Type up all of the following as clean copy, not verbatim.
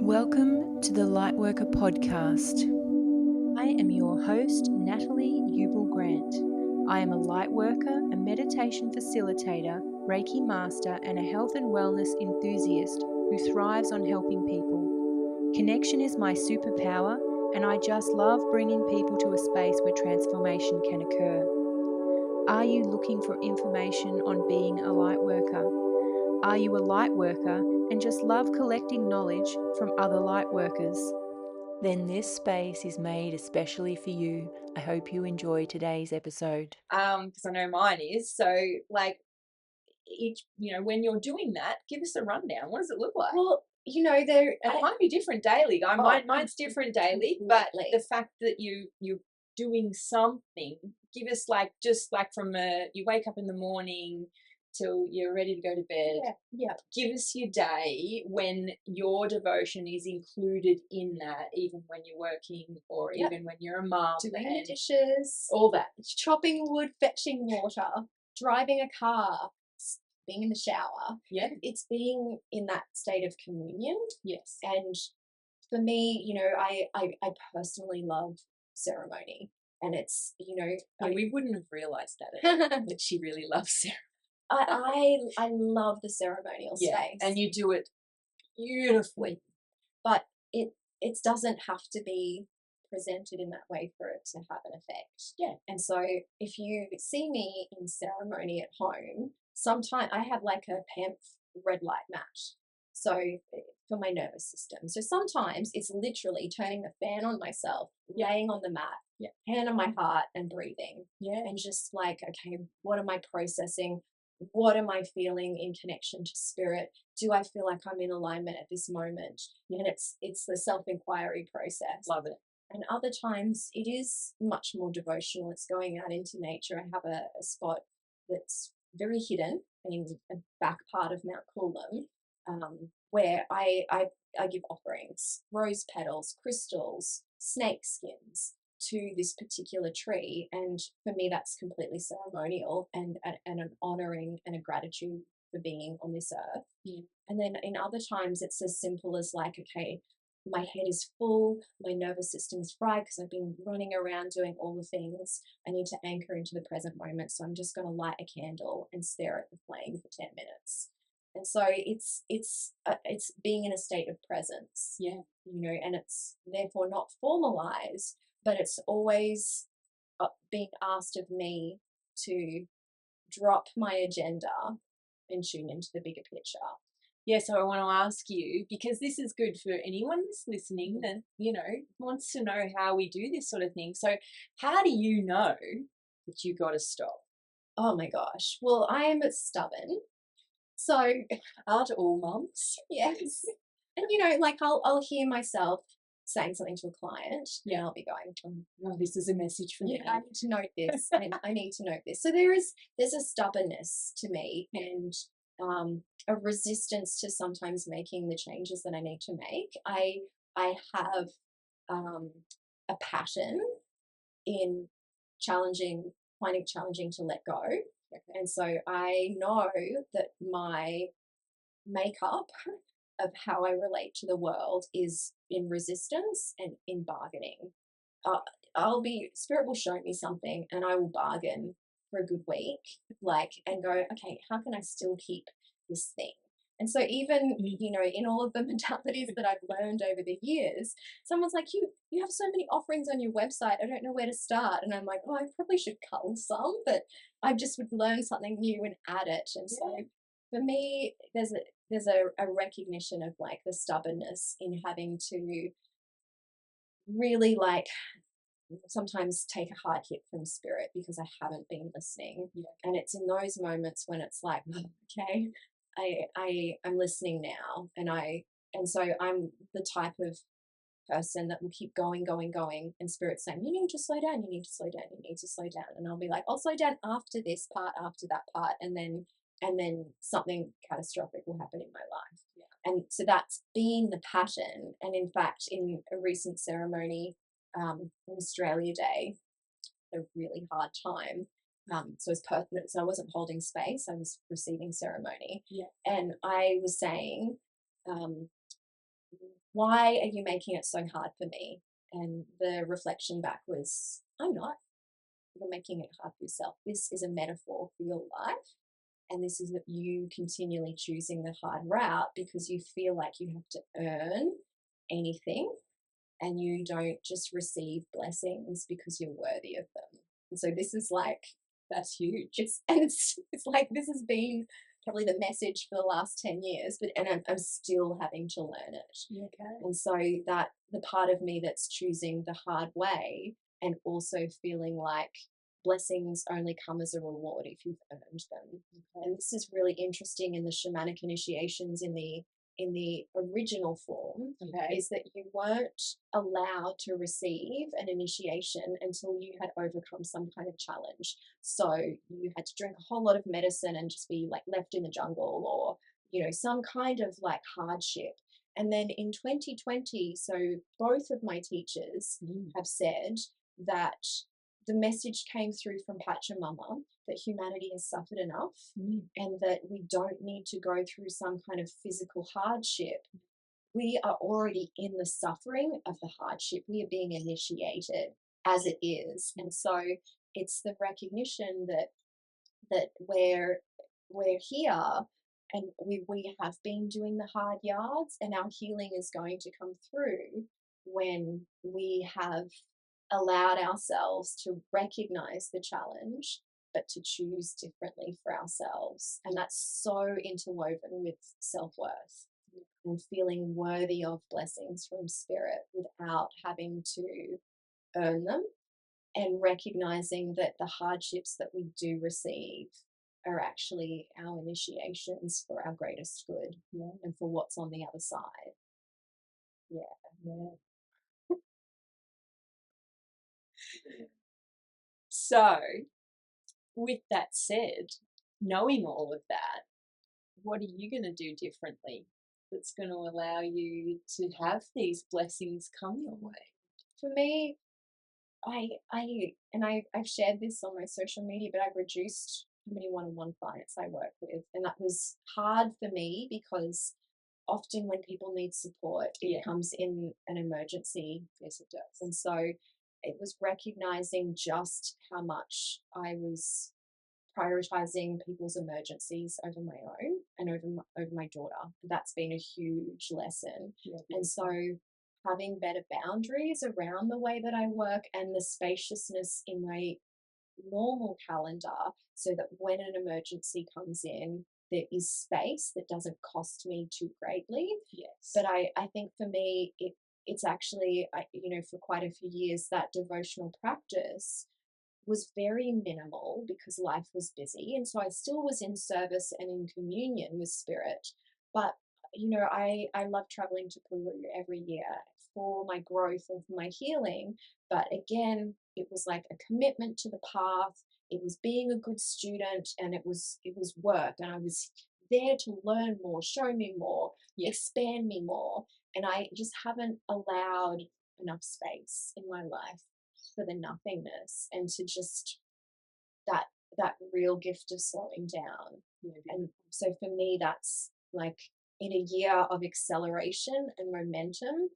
Welcome to the Lightworker Podcast. I am your host, Natalie Ubl Grant. I am a lightworker, a meditation facilitator, Reiki master, and a health and wellness enthusiast who thrives on helping people. Connection is my superpower, and I just love bringing people to a space where transformation can occur. Are you looking for information on being a lightworker? Are you a lightworker and just love collecting knowledge from other lightworkers? Then this space is made especially for you. I hope you enjoy today's episode. Because I know mine is. So, like, when you're doing that, give us a rundown. What does it look like? Well, it might be different daily. Mine's different daily, but the fact that you're doing something, give us from you wake up in the morning till you're ready to go to bed. Yeah. Give us your day when your devotion is included in that, even when you're working or even when you're a mum. Doing the dishes. All that. Chopping wood, fetching water, driving a car, being in the shower. Yeah. It's being in that state of communion. Yes. And for me, I personally love ceremony. And it's, we wouldn't have realised that she really loves ceremony. I love the ceremonial space. And you do it beautifully. But it doesn't have to be presented in that way for it to have an effect. Yeah. And so if you see me in ceremony at home, sometimes I have like a PAMF red light mat. So for my nervous system. So sometimes it's literally turning the fan on myself, laying on the mat, hand on my heart and breathing. Yeah. And just like, okay, what am I processing? What am I feeling in connection to spirit? Do I feel like I'm in alignment at this moment? And it's the self-inquiry process. Love it. And other times it is much more devotional. It's going out into nature. I have a spot that's very hidden in a back part of Mount Coolum, where I give offerings, rose petals, crystals, snake skins to this particular tree, and for me that's completely ceremonial and an honoring and a gratitude for being on this earth. And then in other times it's as simple as like, okay, my head is full, my nervous system is fried because I've been running around doing all the things. I need to anchor into the present moment, so I'm just going to light a candle and stare at the flame for 10 minutes. And so it's being in a state of presence, and it's therefore not formalized, but it's always being asked of me to drop my agenda and tune into the bigger picture. Yeah, so I want to ask you, because this is good for anyone that's listening that, wants to know how we do this sort of thing. So how do you know that you got to stop? Oh my gosh. Well, I am stubborn. So aren't all mums? Yes. And I'll hear myself saying something to a client, and I'll be going, "Oh, this is a message for me. I need to note this. I need to note this." So there's a stubbornness to me, and a resistance to sometimes making the changes that I need to make. I have a pattern in finding challenging to let go. And so I know that my makeup of how I relate to the world is in resistance and in bargaining. Spirit will show me something and I will bargain for a good week, and go, okay, how can I still keep this thing? And so even, in all of the modalities that I've learned over the years, someone's like, you have so many offerings on your website, I don't know where to start. And I'm like, I probably should cull some, but I just would learn something new and add it. And so for me, there's a recognition of like the stubbornness in having to really sometimes take a hard hit from spirit because I haven't been listening. And it's in those moments when it's like, okay, I'm listening now, and so I'm the type of person that will keep going, and spirit's saying, you need to slow down, you need to slow down, you need to slow down, and I'll be like, I'll slow down after this part, after that part, and then something catastrophic will happen in my life. And so that's been the pattern. And in fact, in a recent ceremony, Australia Day, a really hard time. So I wasn't holding space, I was receiving ceremony. And I was saying, why are you making it so hard for me? And the reflection back was, I'm not. You're making it hard for yourself. This is a metaphor for your life. And this is you continually choosing the hard route because you feel like you have to earn anything and you don't just receive blessings because you're worthy of them. And so this is like, that's huge. It's like this has been probably the message for the last 10 years, but I'm still having to learn it. Okay. And so that the part of me that's choosing the hard way and also feeling like blessings only come as a reward if you've earned them. Okay. And this is really interesting in the shamanic initiations in the original form, okay, is that you weren't allowed to receive an initiation until you had overcome some kind of challenge. So you had to drink a whole lot of medicine and just be like left in the jungle, or, you know, some kind of like hardship. And then in 2020, so both of my teachers have said that the message came through from Pachamama that humanity has suffered enough and that we don't need to go through some kind of physical hardship. We are already in the suffering of the hardship. We are being initiated as it is. And so it's the recognition that we're here and we have been doing the hard yards, and our healing is going to come through when we have allowed ourselves to recognize the challenge, but to choose differently for ourselves. And that's so interwoven with self-worth and feeling worthy of blessings from spirit without having to earn them, and recognizing that the hardships that we do receive are actually our initiations for our greatest good and for what's on the other side. So, with that said, knowing all of that, what are you going to do differently that's going to allow you to have these blessings come your way? For me, I've shared this on my social media, but I've reduced how many one-on-one clients I work with, and that was hard for me because often when people need support, it comes in an emergency. Yes, it does. And so it was recognizing just how much I was prioritizing people's emergencies over my own and over my daughter. That's been a huge lesson. And so having better boundaries around the way that I work and the spaciousness in my normal calendar, so that when an emergency comes in, there is space that doesn't cost me too greatly. Yes. But I think for me, it's actually, for quite a few years, that devotional practice was very minimal because life was busy. And so I still was in service and in communion with spirit. But, I love traveling to Peru every year for my growth of my healing. But again, it was like a commitment to the path. It was being a good student, and it was work. And I was there to learn more, show me more, expand me more. And I just haven't allowed enough space in my life for the nothingness and to just that real gift of slowing down. And so for me, that's like in a year of acceleration and momentum.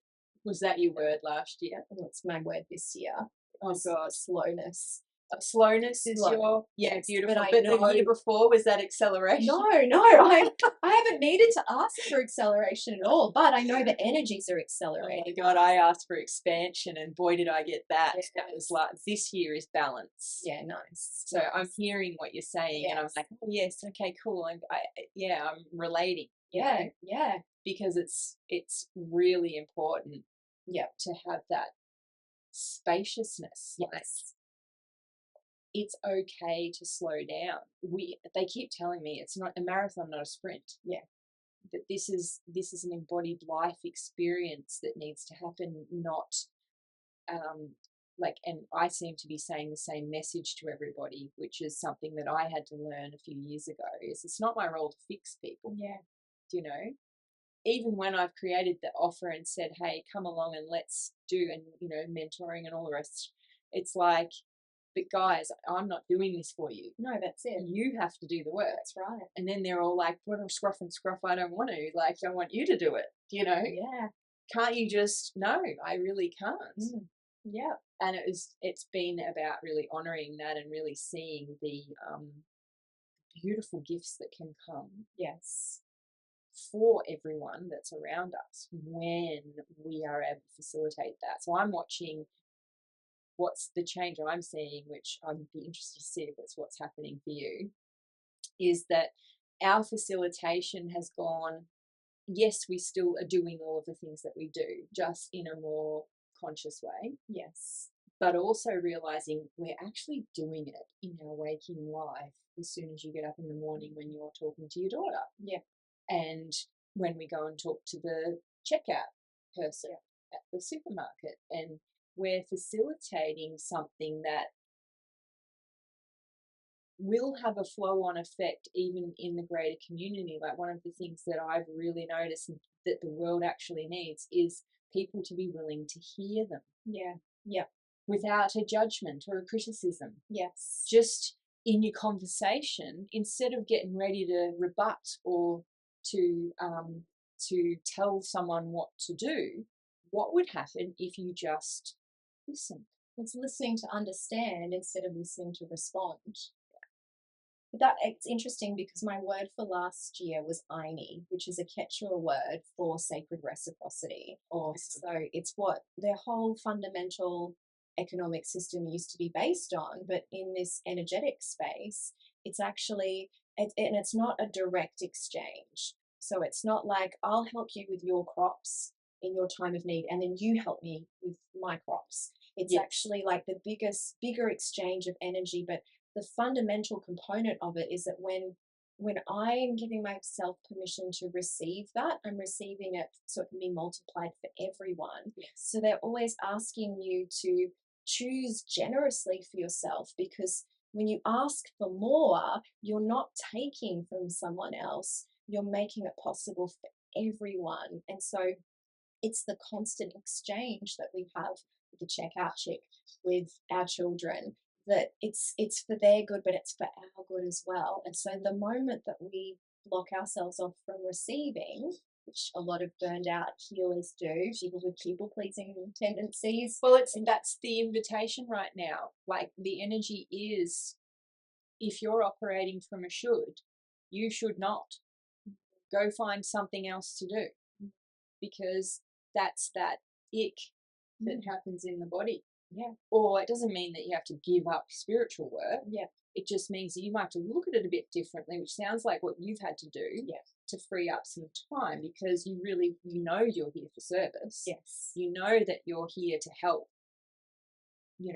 Was that your word last year? It's my word this year. Oh God, slowness. Slowness is your beautiful. But the year before, was that acceleration? No, I haven't needed to ask for acceleration at all. But I know the energies are accelerating. Oh my God, I asked for expansion, and boy, did I get that. That was like, this year is balance. Yeah, nice. So I'm hearing what you're saying, and I'm like, oh yes, okay, cool. I'm relating. Yeah. Because it's really important. To have that spaciousness. Yes. It's okay to slow down. They keep telling me it's not a marathon, not a sprint. That this is an embodied life experience that needs to happen, not and I seem to be saying the same message to everybody, which is something that I had to learn a few years ago, is it's not my role to fix people. Even when I've created the offer and said, hey, come along and let's do, and mentoring and all the rest, it's like, but guys, I'm not doing this for you. No, that's it. You have to do the work. That's right. And then they're all like, what a scruff and scruff, I don't want to. Like, I want you to do it, Yeah. can't you just, no, I really can't. Yeah. And it's been about really honoring that and really seeing the beautiful gifts that can come. Yes. For everyone that's around us when we are able to facilitate that. So I'm watching what's the change I'm seeing, which I'd be interested to see if it's what's happening for you, is that our facilitation has gone, yes, we still are doing all of the things that we do, just in a more conscious way. Yes. But also realizing we're actually doing it in our waking life as soon as you get up in the morning when you're talking to your daughter. Yeah. And when we go and talk to the checkout person at the supermarket, and we're facilitating something that will have a flow-on effect even in the greater community. Like, one of the things that I've really noticed that the world actually needs is people to be willing to hear them. Yeah. Yeah. Without a judgment or a criticism. Yes. Just in your conversation, instead of getting ready to rebut or to tell someone what to do, what would happen if you just listened? It's listening to understand instead of listening to respond. That it's interesting because my word for last year was Aini, which is a Quechua word for sacred reciprocity. Or so it's what their whole fundamental economic system used to be based on. But in this energetic space, it's actually and it's not a direct exchange. So it's not like I'll help you with your crops in your time of need, and then you help me with my crops. It's actually like the bigger exchange of energy, but the fundamental component of it is that when I'm giving myself permission to receive that, I'm receiving it so it can be multiplied for everyone. Yes. So they're always asking you to choose generously for yourself, because when you ask for more, you're not taking from someone else, you're making it possible for everyone. And so it's the constant exchange that we have with the checkout chick, with our children, that it's for their good, but it's for our good as well. And so the moment that we block ourselves off from receiving, which a lot of burned out healers do, people with people-pleasing tendencies. Well, that's the invitation right now. Like, the energy is, if you're operating from a should, you should not. Go find something else to do, because that's that ick that happens in the body. Yeah. Or it doesn't mean that you have to give up spiritual work. Yeah. It just means that you might have to look at it a bit differently, which sounds like what you've had to do to free up some time, because you know you're here for service. Yes. You know that you're here to help,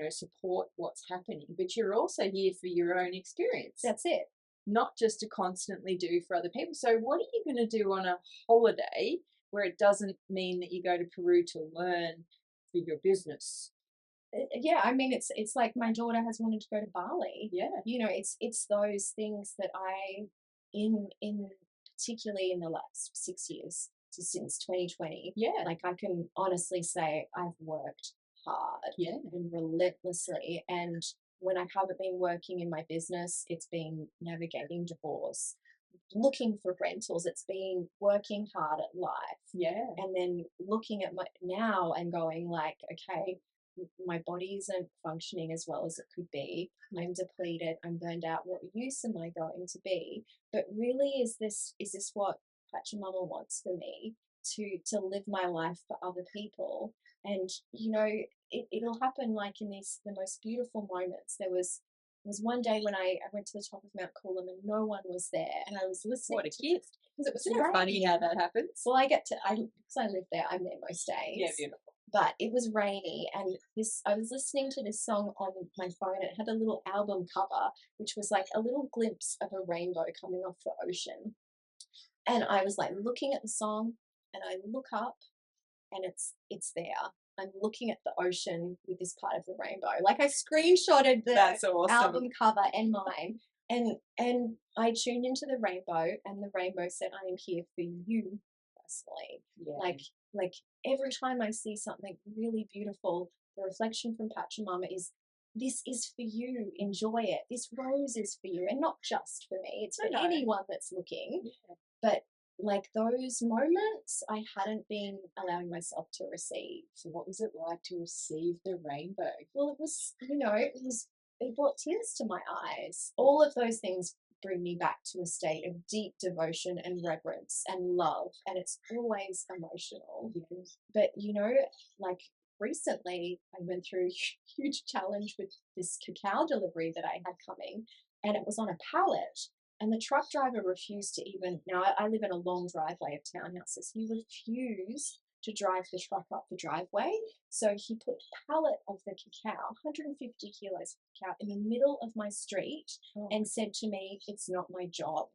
support what's happening, but you're also here for your own experience. That's it. Not just to constantly do for other people. So what are you going to do on a holiday where it doesn't mean that you go to Peru to learn for your business? Yeah, I mean, it's like my daughter has wanted to go to Bali. Yeah. It's those things that I, in particularly in the last 6 years, so since 2020, like, I can honestly say I've worked hard and relentlessly. And when I haven't been working in my business, it's been navigating divorce, looking for rentals, it's been working hard at life. And then looking at my now and going like, okay, my body isn't functioning as well as it could be. I'm depleted. I'm burned out. What use am I going to be? But really, is this what Pachamama wants for me, to live my life for other people? And it'll happen like in the most beautiful moments. There was one day when I went to the top of Mount Coolum and no one was there, and I was listening. What a gift! Because it was Isn't it funny how that happens? Well, because I live there, I'm there most days. Yeah, beautiful. But it was rainy, and I was listening to this song on my phone. It had a little album cover, which was like a little glimpse of a rainbow coming off the ocean. And I was like looking at the song, and I look up, and it's there. I'm looking at the ocean with this part of the rainbow. Like, I screenshotted the That's awesome. album cover and mine. And I tuned into the rainbow, and the rainbow said, I am here for you personally. Yeah. Like every time I see something really beautiful, the reflection from Pachamama is, this is for you, enjoy it. This rose is for you, and not just for me. It's for anyone that's looking. Yeah. But like those moments, I hadn't been allowing myself to receive. So what was it like to receive the rainbow? Well, it was, it brought tears to my eyes. All of those things bring me back to a state of deep devotion and reverence and love. And it's always emotional. Yes. But, like recently I went through a huge challenge with this cacao delivery that I had coming, and it was on a pallet. And the truck driver refused to even, now I live in a long driveway of townhouses. He refused to drive the truck up the driveway. So he put a pallet of the cacao, 150 kilos of cacao, in the middle of my street and said to me, "It's not my job."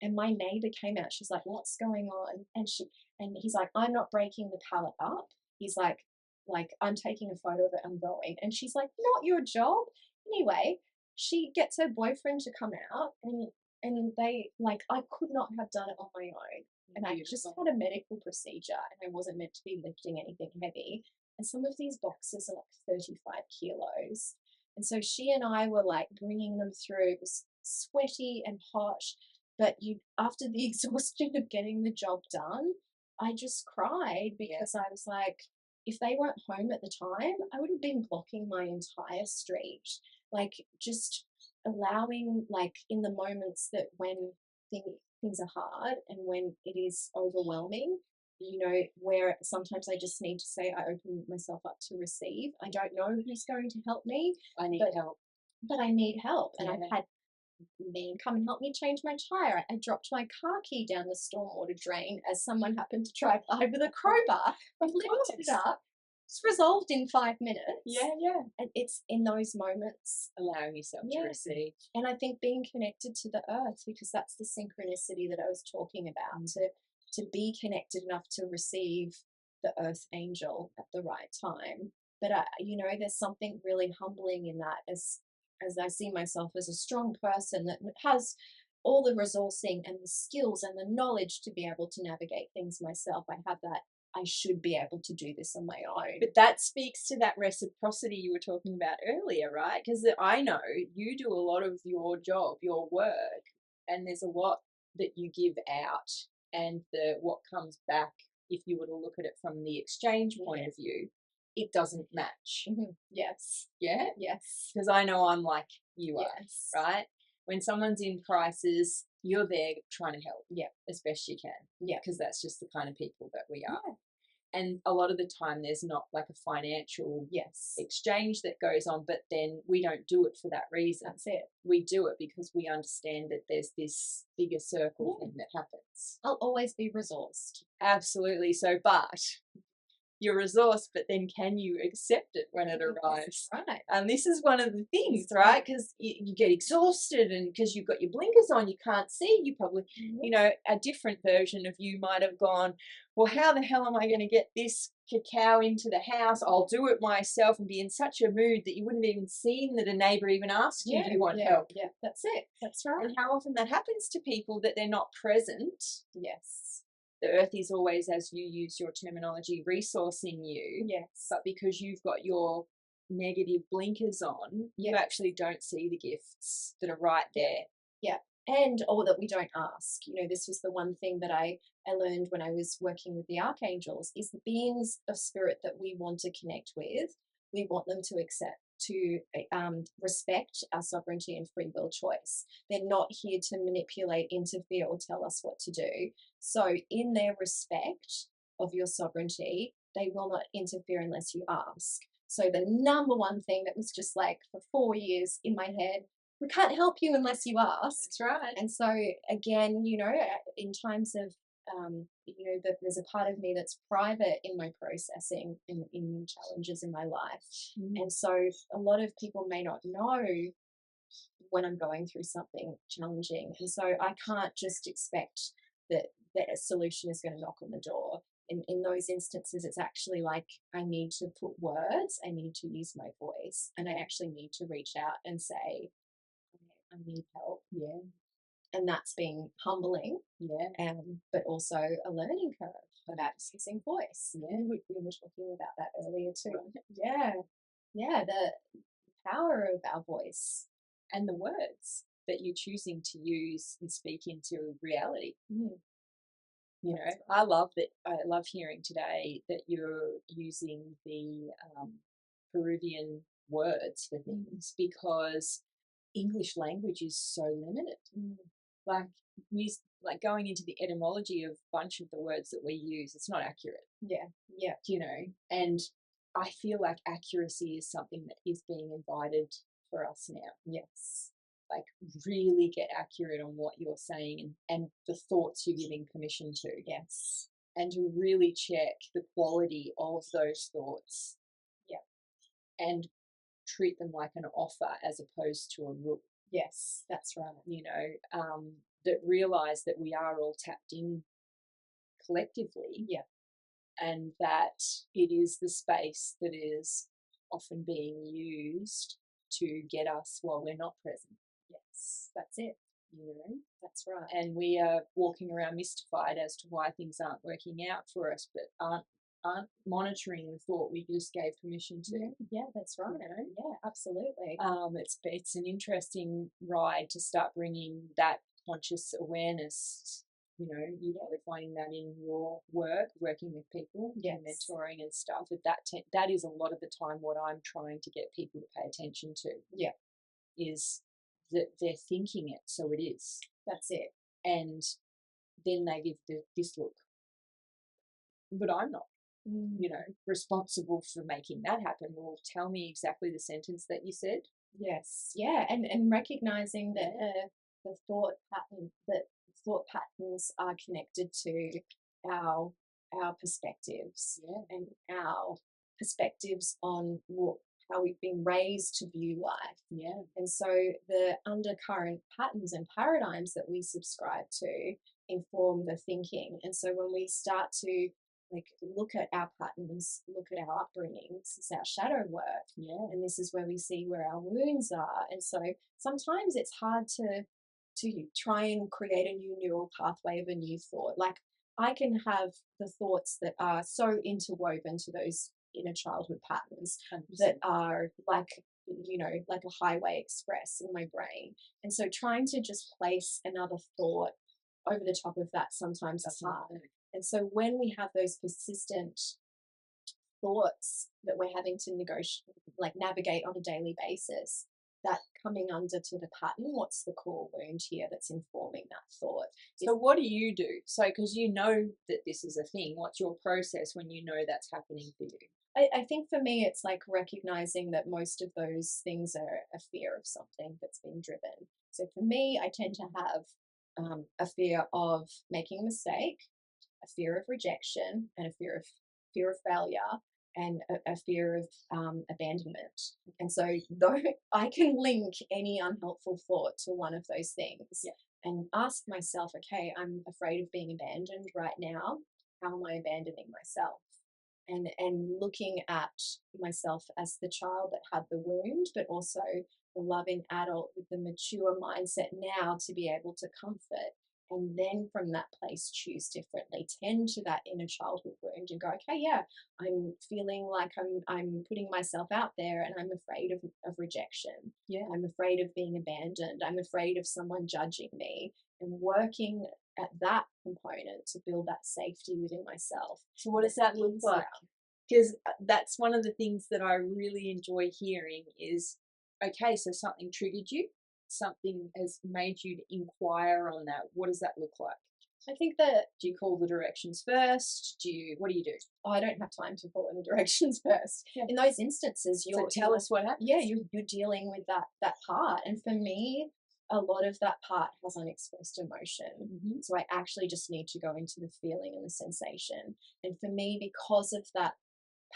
And my neighbor came out. She's like, "What's going on?" And he's like, "I'm not breaking the pallet up." He's like, "I'm taking a photo of it. I'm going." And she's like, "Not your job." Anyway, she gets her boyfriend to come out, and they, like, I could not have done it on my own. And I just had a medical procedure, and I wasn't meant to be lifting anything heavy. And some of these boxes are like 35 kilos. And so she and I were like bringing them through. It was sweaty and hot, but after the exhaustion of getting the job done, I just cried because I was like, if they weren't home at the time, I would have been blocking my entire street. Like, just allowing, like, in the moments that when things are hard and when it is overwhelming, where sometimes I just need to say, I open myself up to receive. I don't know who's going to help me. I need help. But I need help. And I've had men come and help me change my tire. I dropped my car key down the stormwater drain as someone happened to drive by with a crowbar. I lifted it up. It's resolved in 5 minutes. Yeah. And it's in those moments, allowing yourself to receive. And I think being connected to the earth, because that's the synchronicity that I was talking about, to be connected enough to receive the earth angel at the right time. But there's something really humbling in that, as I see myself as a strong person that has all the resourcing and the skills and the knowledge to be able to navigate things myself. I have that. I should be able to do this on my own. But that speaks to that reciprocity you were talking about earlier, right? Because I know you do a lot of your job, your work, and there's a lot that you give out, and what comes back, if you were to look at it from the exchange point of view, it doesn't match. Mm-hmm. Yes. Yeah? Yes. Because I know I'm like you are, right? When someone's in crisis, you're there trying to help as best you can. Yeah. Because that's just the kind of people that we are. And a lot of the time there's not like a financial exchange that goes on, but then we don't do it for that reason. That's it. We do it because we understand that there's this bigger circle thing that happens. I'll always be resourced. Absolutely. So, but you're resourced, but then can you accept it when it arrives? Right. And this is one of the things, right? Because you get exhausted, and because you've got your blinkers on, you can't see. You probably, a different version of you might have gone, well, how the hell am I going to get this cacao into the house? I'll do it myself, and be in such a mood that you wouldn't have even seen that a neighbour even asked you, do you want help? Yeah, that's it. That's right. And how often that happens to people, that they're not present. Yes. The earth is always, as you use your terminology, resourcing you. Yes. But because you've got your negative blinkers on, you actually don't see the gifts that are right there. Yeah. Or that we don't ask. This was the one thing that I learned when I was working with the archangels, is the beings of spirit that we want to connect with, we want them to accept, to respect our sovereignty and free will choice. They're not here to manipulate, interfere, or tell us what to do. So in their respect of your sovereignty, they will not interfere unless you ask. So the number one thing that was just like for 4 years in my head, we can't help you unless you ask. That's right. And so again, in times of that there's a part of me that's private in my processing in challenges in my life. And so a lot of people may not know when I'm going through something challenging. And so I can't just expect that a solution is going to knock on the door. In those instances, it's actually like I need to put words, I need to use my voice, and I actually need to reach out and say, I need help. Yeah. And that's been humbling, but also a learning curve about using voice. Yeah, we were talking about that earlier too. The power of our voice and the words that you're choosing to use and speak into reality. You know, I love that. I love hearing today that you're using the Peruvian words for things because English language is so limited. Like going into the etymology of a bunch of the words that we use, it's not accurate. Yeah. You know, and I feel like accuracy is something that is being invited for us now. Yes. Like really get accurate on what you're saying and the thoughts you're giving permission to. Yes. And to really check the quality of those thoughts. Yeah. And treat them like an offer as opposed to a rule. Yes, that's right. You know, that realize that we are all tapped in collectively. Yeah. And that it is the space that is often being used to get us while we're not present. Yes, that's it. You know, that's right. And we are walking around mystified as to why things aren't working out for us, but aren't monitoring the thought we just gave permission to. Yeah, that's right. You know? Yeah, absolutely. It's an interesting ride to start bringing that conscious awareness. You know, you're probably finding that in your work, working with people, yes. mentoring and stuff. But that is a lot of the time what I'm trying to get people to pay attention to. Yeah, is that they're thinking it, so it is. That's it. And then they give this look. But I'm not, you know, responsible for making that happen. Well, tell me exactly the sentence that you said. Yes, yeah, and recognizing that the thought patterns are connected to our perspectives and our perspectives on how we've been raised to view life. Yeah. And so the undercurrent patterns and paradigms that we subscribe to inform the thinking. And so when we start to look at our patterns, look at our upbringings, it's our shadow work. Yeah. And this is where we see where our wounds are. And so sometimes it's hard to try and create a new neural pathway of a new thought. Like I can have the thoughts that are so interwoven to those inner childhood patterns 100%. that are like a highway express in my brain. And so trying to just place another thought over the top of that sometimes is hard. And so when we have those persistent thoughts that we're having to navigate on a daily basis, that coming under to the pattern, what's the core wound here that's informing that thought? So what do you do? So because you know that this is a thing, what's your process when you know that's happening for you? I think for me, it's like recognizing that most of those things are a fear of something that's been driven. So for me, I tend to have a fear of making a mistake, a fear of rejection, and a fear of failure, and a fear of abandonment. And so though I can link any unhelpful thought to one of those things and ask myself, okay, I'm afraid of being abandoned right now. How am I abandoning myself? And looking at myself as the child that had the wound, but also the loving adult with the mature mindset now to be able to comfort. And then from that place, choose differently, tend to that inner childhood wound and go, okay, yeah, I'm feeling like I'm putting myself out there and I'm afraid of rejection. Yeah. I'm afraid of being abandoned. I'm afraid of someone judging me, and working at that component to build that safety within myself. So what does that look like? Because that's one of the things that I really enjoy hearing is, okay, so something triggered you, something has made you to inquire on that. What does that look like? I think that, do you call the directions first? What do you do? Oh, I don't have time to follow the directions first. Yeah. In those instances, tell us what happens. Yeah, you're dealing with that part. And for me, a lot of that part has unexpressed emotion. Mm-hmm. So I actually just need to go into the feeling and the sensation. And for me, because of that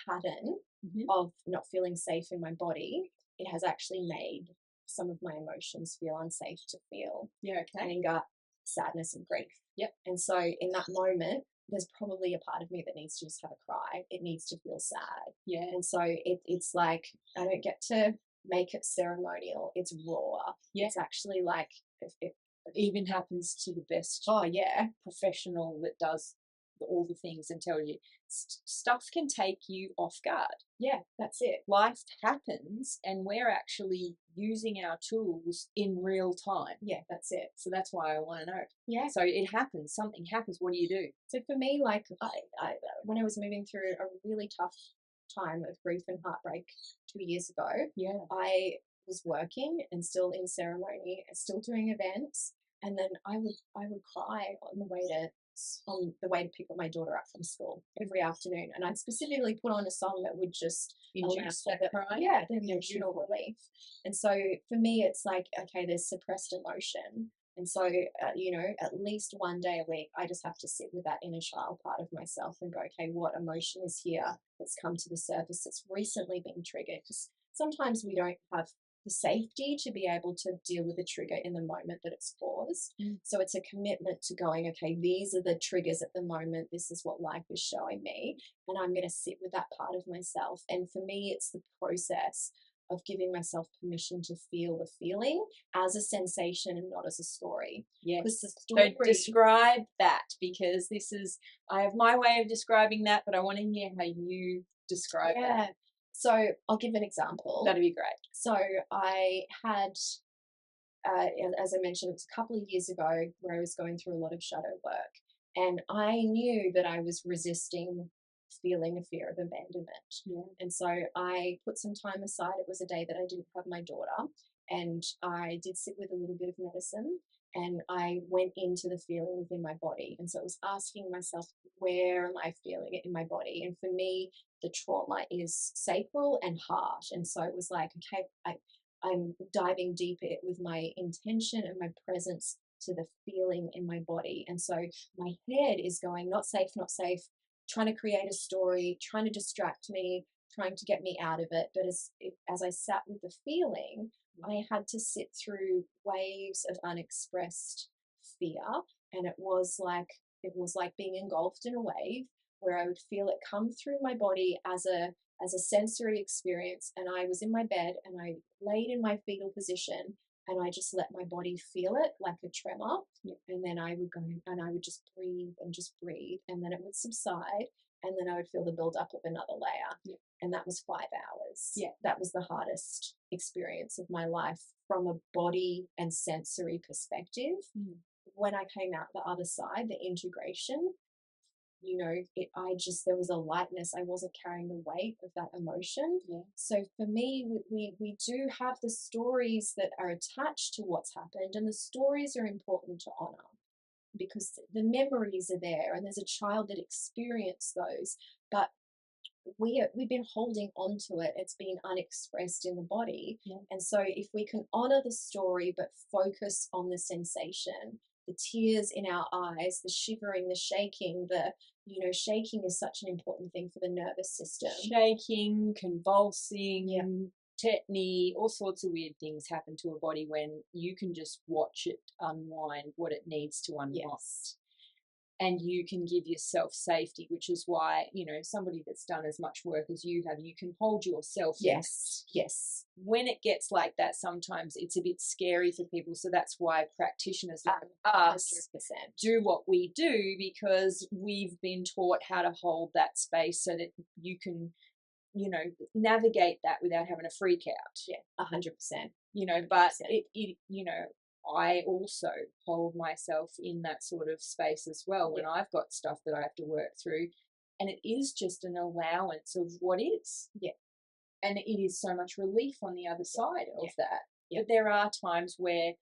pattern of not feeling safe in my body, it has actually made some of my emotions feel unsafe to feel. Yeah, okay. Anger, sadness, and grief. Yep. And so in that moment, there's probably a part of me that needs to just have a cry. It needs to feel sad. Yeah. And so it's like I don't get to make it ceremonial. It's raw. Yeah. It's actually like it even happens to the best professional that does all the things and tell you stuff can take you off guard. Yeah, that's it. Life happens and we're actually using our tools in real time. Yeah, that's it. So that's why I want to know. Yeah. So it happens, something happens. What do you do? So for me, like I when I was moving through a really tough time of grief and heartbreak 2 years ago, I was working and still in ceremony and still doing events, and then I would cry on the way to pick my daughter up from school every afternoon, and I'd specifically put on a song that would just Induce allow that cry? Yeah, the emotional relief. And so for me, it's like, okay, there's suppressed emotion. And so, at least one day a week, I just have to sit with that inner child part of myself and go, okay, what emotion is here that's come to the surface that's recently been triggered? Because sometimes we don't have the safety to be able to deal with the trigger in the moment that it's caused. So it's a commitment to going, okay, these are the triggers at the moment. This is what life is showing me. And I'm going to sit with that part of myself. And for me, it's the process of giving myself permission to feel the feeling as a sensation and not as a story. Yes. The story, So describe that, because I have my way of describing that, but I want to hear how you describe that. So I'll give an example. That'd be great. So I had, as I mentioned, it was a couple of years ago where I was going through a lot of shadow work, and I knew that I was resisting feeling a fear of abandonment. And so I put some time aside. It was a day that I didn't have my daughter, and I did sit with a little bit of medicine, and I went into the feeling within my body. And so I was asking myself, where am I feeling it in my body? And for me, the trauma is sacral and heart. And so it was like, okay, I'm diving deeper with my intention and my presence to the feeling in my body. And so my head is going, not safe, trying to create a story, trying to distract me, trying to get me out of it. But as I sat with the feeling, I had to sit through waves of unexpressed fear. And it was like being engulfed in a wave where I would feel it come through my body as a sensory experience. And I was in my bed and I laid in my fetal position and I just let my body feel it like a tremor. And then I would go and I would just breathe, and then it would subside, and then I would feel the build-up of another layer. And that was 5 hours. That was the hardest experience of my life from a body and sensory perspective. When I came out the other side, the integration, there was a lightness. I wasn't carrying the weight of that emotion. So for me, we do have the stories that are attached to what's happened, and the stories are important to honor because the memories are there, and there's a child that experienced those, but we've been holding on to it. It's been unexpressed in the body. And so if we can honor the story but focus on the sensation, the tears in our eyes, the shivering, the shaking, shaking is such an important thing for the nervous system. Shaking, convulsing, tetany, all sorts of weird things happen to a body when you can just watch it unwind what it needs to unwind. And you can give yourself safety, which is why, somebody that's done as much work as you have, you can hold yourself. Yes. When it gets like that, sometimes it's a bit scary for people. So that's why practitioners like us 100%. do what we do, because we've been taught how to hold that space so that you can, navigate that without having a freak out. 100%. But I also hold myself in that sort of space as well when I've got stuff that I have to work through, and it is just an allowance of what is. And it is so much relief on the other side of that. But there are times where,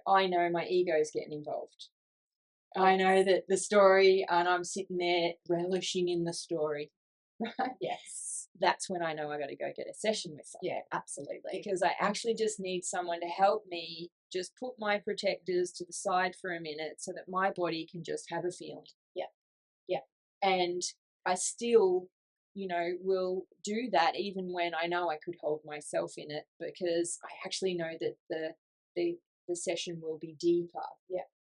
I know my ego is getting involved. I know that the story, and I'm sitting there relishing in the story, right? That's when I know I got to go get a session with someone. Absolutely. Because I actually just need someone to help me just put my protectors to the side for a minute so that my body can just have a feeling. And I still, will do that even when I know I could hold myself in it, because I actually know that the session will be deeper.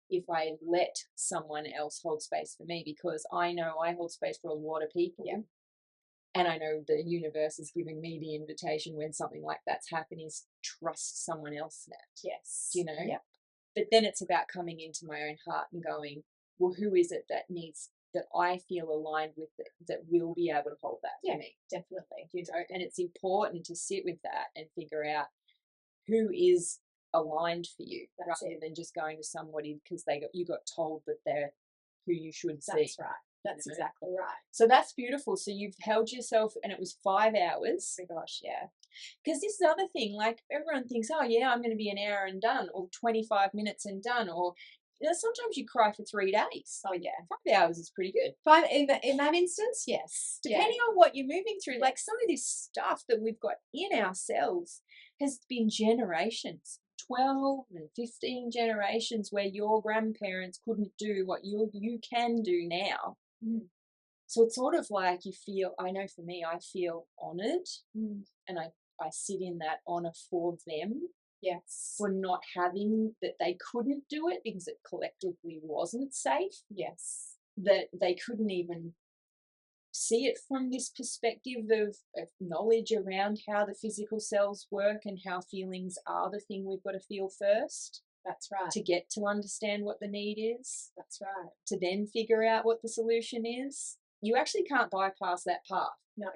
If I let someone else hold space for me, because I know I hold space for a lot of people. And I know the universe is giving me the invitation when something like that's happening is trust someone else now. But then it's about coming into my own heart and going, well, who is it that needs that I feel aligned with that will be able to hold that for me. Definitely. You know, and it's important to sit with that and figure out who is aligned for you, rather than just going to somebody because you got told that they're who you should see. That's right. That's exactly right. So that's beautiful. So you've held yourself, and it was 5 hours. Oh my gosh, yeah. Because this is the other thing, like everyone thinks, oh yeah, I'm going to be an hour and done, or 25 minutes and done, or sometimes you cry for 3 days. Oh yeah. 5 hours is pretty good. 5 in that instance, yes. Depending on what you're moving through, like some of this stuff that we've got in ourselves has been generations. 12 and 15 generations where your grandparents couldn't do what you can do now. So it's sort of like you feel, I know for me, I feel honoured, and I sit in that honour for them. Yes. For not having that they couldn't do it because it collectively wasn't safe. Yes. That they couldn't even see it from this perspective of knowledge around how the physical cells work and how feelings are the thing we've got to feel first. That's right. To get to understand what the need is. That's right. To then figure out what the solution is. You actually can't bypass that path. No.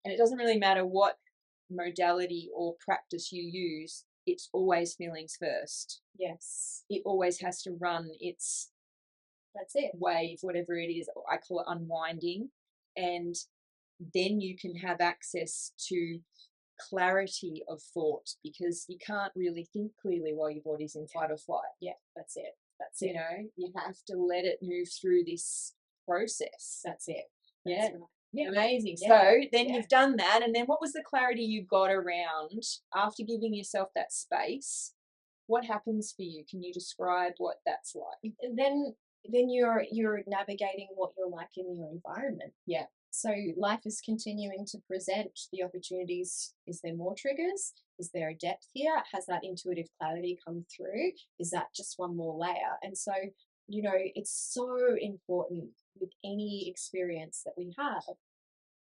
And it doesn't really matter what modality or practice you use, it's always feelings first. Yes. It always has to run its wave, whatever it is. I call it unwinding. And then you can have access to clarity of thought, because you can't really think clearly while your body's in fight or flight. Yeah, that's it. You know, you have to let it move through this process. That's it. Yeah. Right. Yeah. Amazing. Yeah. So then you've done that, and then what was the clarity you got around after giving yourself that space? What happens for you? Can you describe what that's like? And then you're navigating what you're like in your environment. Yeah. So life is continuing to present the opportunities. Is there more triggers? Is there a depth here? Has that intuitive clarity come through? Is that just one more layer? And so, you know, it's so important with any experience that we have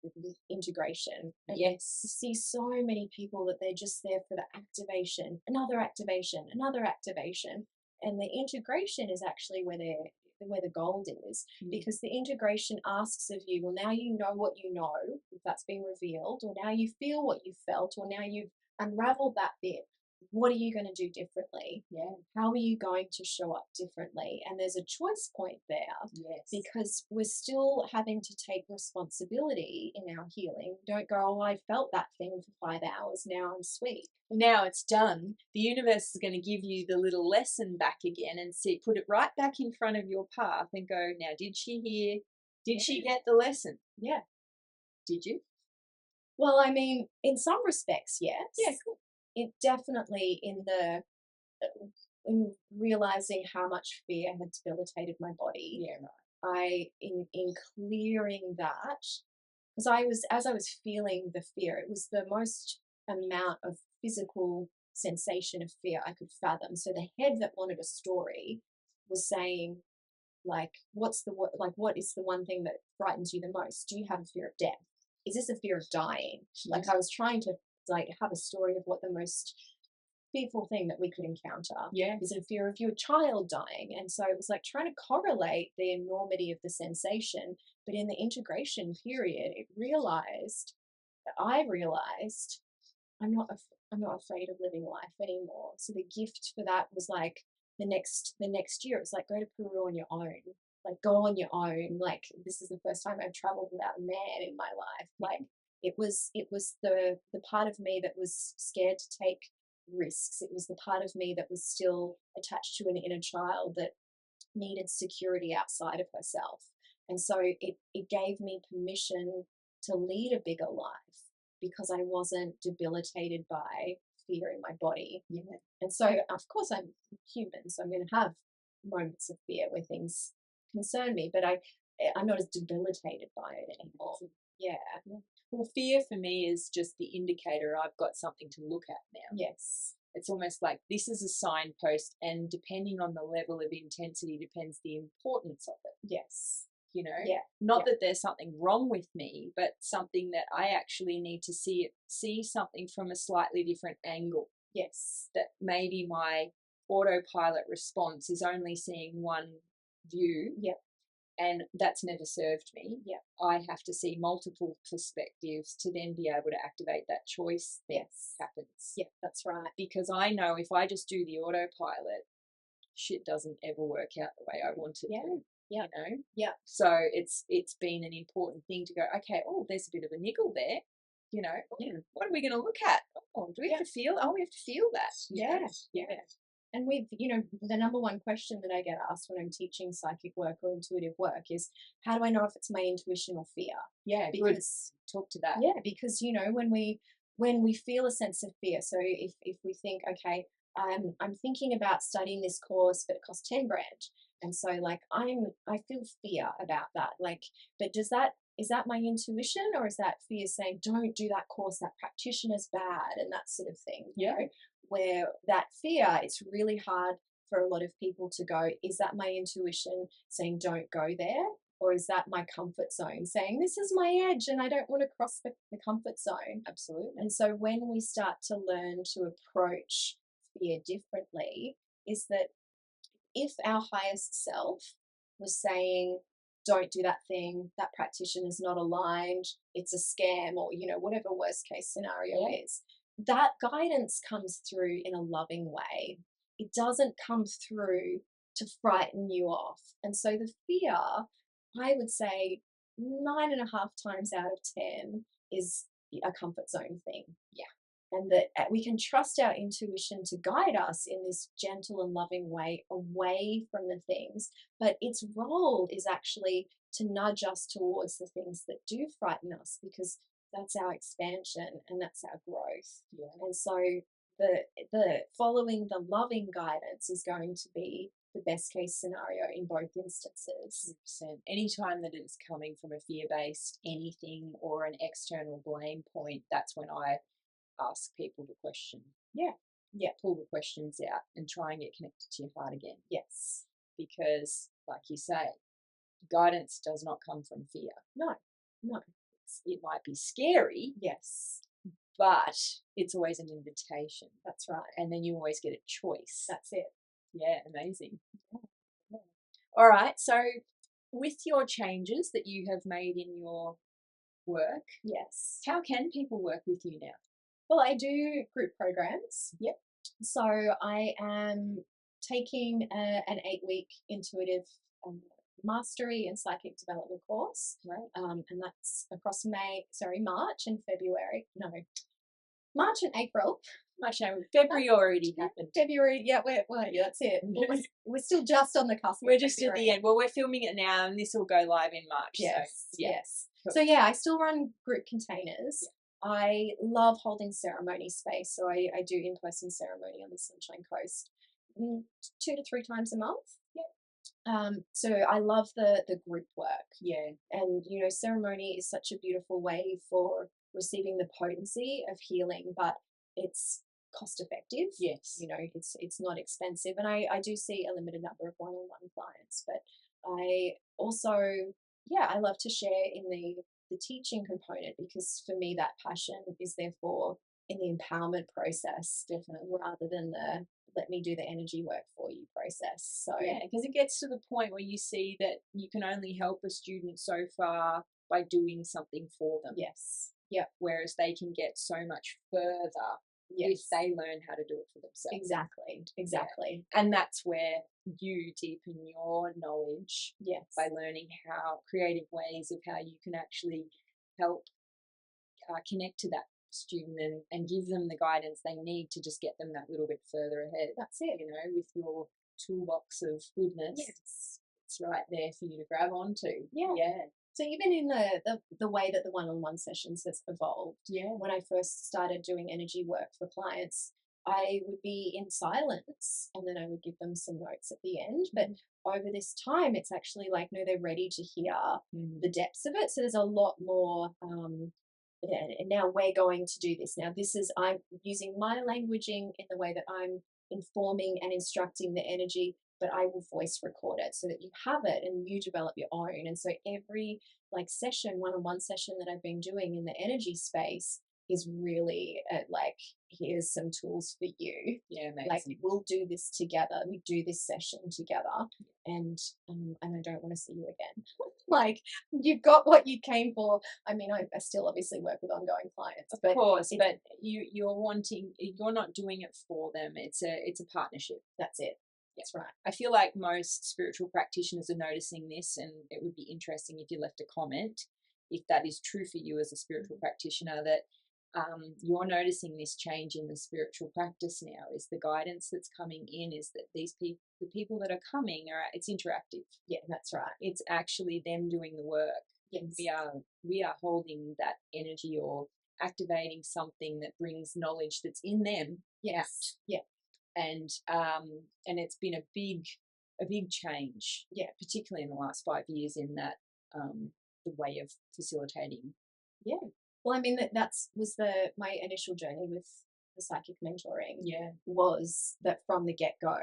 with integration. And Yes. you see so many people that they're just there for the activation, another activation, another activation. And the integration is actually where the gold is, because the integration asks of you, well, now you know what you know, if that's been revealed, or now you feel what you felt, or now you've unraveled that bit. What are you going to do differently? Yeah. How are you going to show up differently? And there's a choice point there. Yes. Because we're still having to take responsibility in our healing. Don't go, oh, I felt that thing for 5 hours, now I'm sweet. Now it's done. The universe is going to give you the little lesson back again and put it right back in front of your path and go, now, did she hear? Did she get the lesson? Yeah. Did you? Well, I mean, in some respects, yes. Yeah, cool. It definitely in realizing how much fear had debilitated my body. Yeah, right. In clearing that, because as I was feeling the fear, it was the most amount of physical sensation of fear I could fathom. So the head that wanted a story was saying, like, what is the one thing that frightens you the most? Do you have a fear of death? Is this a fear of dying? Like, I was trying to have a story of what the most fearful thing that we could encounter. Yeah. Is it a fear of your child dying? And so it was like trying to correlate the enormity of the sensation. But in the integration period, I realized I'm not afraid of living life anymore. So the gift for that was like the next year, it's like, go to Peru on your own. Like, go on your own. Like, this is the first time I've traveled without a man in my life. Like, it was the part of me that was scared to take risks. It was the part of me that was still attached to an inner child that needed security outside of herself. And so it gave me permission to lead a bigger life because I wasn't debilitated by fear in my body. Yeah. And so, of course, I'm human, so I'm going to have moments of fear where things concern me, but I'm not as debilitated by it anymore. Yeah. Well, fear for me is just the indicator I've got something to look at now. Yes. It's almost like this is a signpost, and depending on the level of intensity depends the importance of it. Yes. You know? Yeah. Not that there's something wrong with me, but something that I actually need to see something from a slightly different angle. Yes. That maybe my autopilot response is only seeing one view. Yep. And that's never served me. Yeah. I have to see multiple perspectives to then be able to activate that choice that happens. Yeah, that's right. Because I know if I just do the autopilot, shit doesn't ever work out the way I want it to. Yeah. You know? Yeah. So it's been an important thing to go, okay, oh, there's a bit of a niggle there. You know, what are we going to look at? Oh, do we have to feel? Oh, we have to feel that. Yeah. And with, the number one question that I get asked when I'm teaching psychic work or intuitive work is, how do I know if it's my intuition or fear? Yeah, because talk to that. Yeah, because when we feel a sense of fear, so if we think, okay, I'm thinking about studying this course, but it costs 10 grand, and so like I feel fear about that. Like, but is that my intuition, or is that fear saying don't do that course, that practitioner's bad, and that sort of thing? Yeah. Where that fear, it's really hard for a lot of people to go, is that my intuition saying don't go there? Or is that my comfort zone saying this is my edge and I don't want to cross the comfort zone? Absolutely. And so when we start to learn to approach fear differently, is that if our highest self was saying, don't do that thing, that practitioner is not aligned, it's a scam, or, whatever worst case scenario is, that guidance comes through in a loving way. It doesn't come through to frighten you off. And so the fear, I would say 9.5 times out of 10 is a comfort zone thing. Yeah. And that we can trust our intuition to guide us in this gentle and loving way away from the things. But its role is actually to nudge us towards the things that do frighten us, because that's our expansion and that's our growth. Yeah. And so the following the loving guidance is going to be the best case scenario in both instances. 100%. Anytime that it's coming from a fear-based anything or an external blame point, that's when I ask people to question. Yeah. Pull the questions out and try and get connected to your heart again. Yes. Because, like you say, guidance does not come from fear. No. It might be scary. Yes. But it's always an invitation. That's right. And then you always get a choice. That's it. Yeah, amazing. Yeah. All right. So with your changes that you have made in your work, yes, how can people work with you now? Well, I do group programs. Yep. So I am taking an 8-week intuitive mastery and psychic development course. Right. And that's across March and February. No, March and April. February already happened. February, that's it. We're still just on the cusp. We're just at the end. Well, we're filming it now, and this will go live in March. Yes, so, yes. Cool. So yeah, I still run group containers. Yeah. I love holding ceremony space, so I do in-person ceremony on the Sunshine Coast 2 to 3 times a month. Yeah. So I love the group work. Yeah. And ceremony is such a beautiful way for receiving the potency of healing, but it's cost effective. Yes. It's not expensive, and I do see a limited number of one-on-one clients, but I also I love to share in the teaching component, because for me that passion is therefore in the empowerment process, definitely, rather than the let me do the energy work for you process. So yeah, because it gets to the point where you see that you can only help a student so far by doing something for them. Yes. Yeah. Whereas they can get so much further if they learn how to do it for themselves. Exactly. Yeah. And that's where you deepen your knowledge. Yes. By learning how creative ways of how you can actually help connect to that student and give them the guidance they need to just get them that little bit further ahead. That's it. With your toolbox of goodness. Yes. It's right there for you to grab onto. Yeah. So even in the way that the one-on-one sessions has evolved, when I first started doing energy work for clients, I would be in silence and then I would give them some notes at the end. But over this time, it's actually like, no, they're ready to hear the depths of it. So there's a lot more, and now we're going to do this. Now I'm using my languaging in the way that I'm informing and instructing the energy, but I will voice record it so that you have it and you develop your own. And so every session, one-on-one session that I've been doing in the energy space is really like, here's some tools for you. Yeah, amazing. Like, we'll do this together. We do this session together, and I don't want to see you again. Like, you've got what you came for. I mean, I still obviously work with ongoing clients, of course, but you're not doing it for them. It's a partnership. That's it. That's right. I feel like most spiritual practitioners are noticing this, and it would be interesting if you left a comment if that is true for you as a spiritual practitioner, that you're noticing this change in the spiritual practice now. Is the guidance that's coming in, is that the people that are coming it's interactive. Yeah, that's right. It's actually them doing the work. Yes. We are holding that energy or activating something that brings knowledge that's in them. Yes. Out. Yeah. And it's been a big change. Yeah. Particularly in the last 5 years in that the way of facilitating. Yeah. Well, I mean, that was my initial journey with the psychic mentoring. Yeah. Was that from the get-go,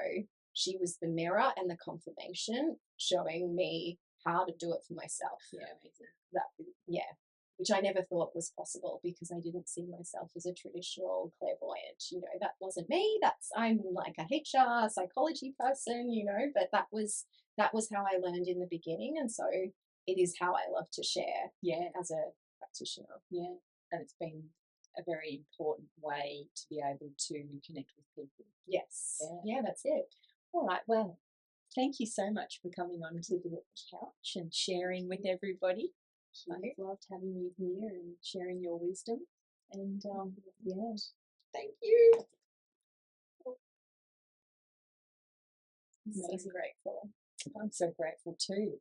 she was the mirror and the confirmation, showing me how to do it for myself. Yeah, amazing. Which I never thought was possible, because I didn't see myself as a traditional clairvoyant. That wasn't me. I'm like a HR psychology person, but that was how I learned in the beginning, and so it is how I love to share. Yeah, as a practitioner. Yeah, and it's been a very important way to be able to connect with people. Yes. Yeah, that's it. All right. Well, thank you so much for coming on to the couch and sharing with everybody. I've loved having you here and sharing your wisdom. And thank you. I'm so grateful. I'm so grateful too.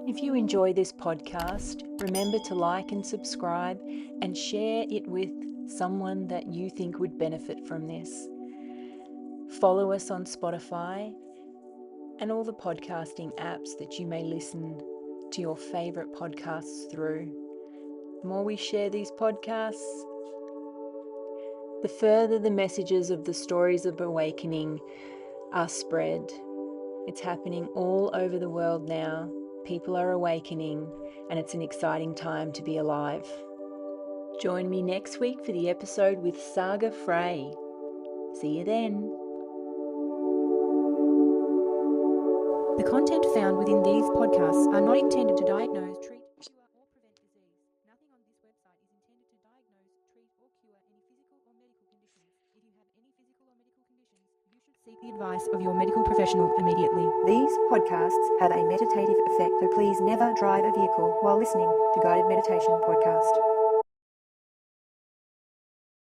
If you enjoy this podcast, remember to like and subscribe and share it with someone that you think would benefit from this. Follow us on Spotify and all the podcasting apps that you may listen to your favourite podcasts through. The more we share these podcasts, the further the messages of the stories of awakening are spread. It's happening all over the world now. People are awakening, and it's an exciting time to be alive. Join me next week for the episode with Saga Frey. See you then. The content found within these podcasts are not intended to diagnose, treat, cure, or prevent disease. Nothing on this website is intended to diagnose, treat, or cure any physical or medical conditions. If you have any physical or medical conditions, you should seek the advice of your medical professional immediately. These podcasts have a meditative effect, so please never drive a vehicle while listening to Guided Meditation Podcast.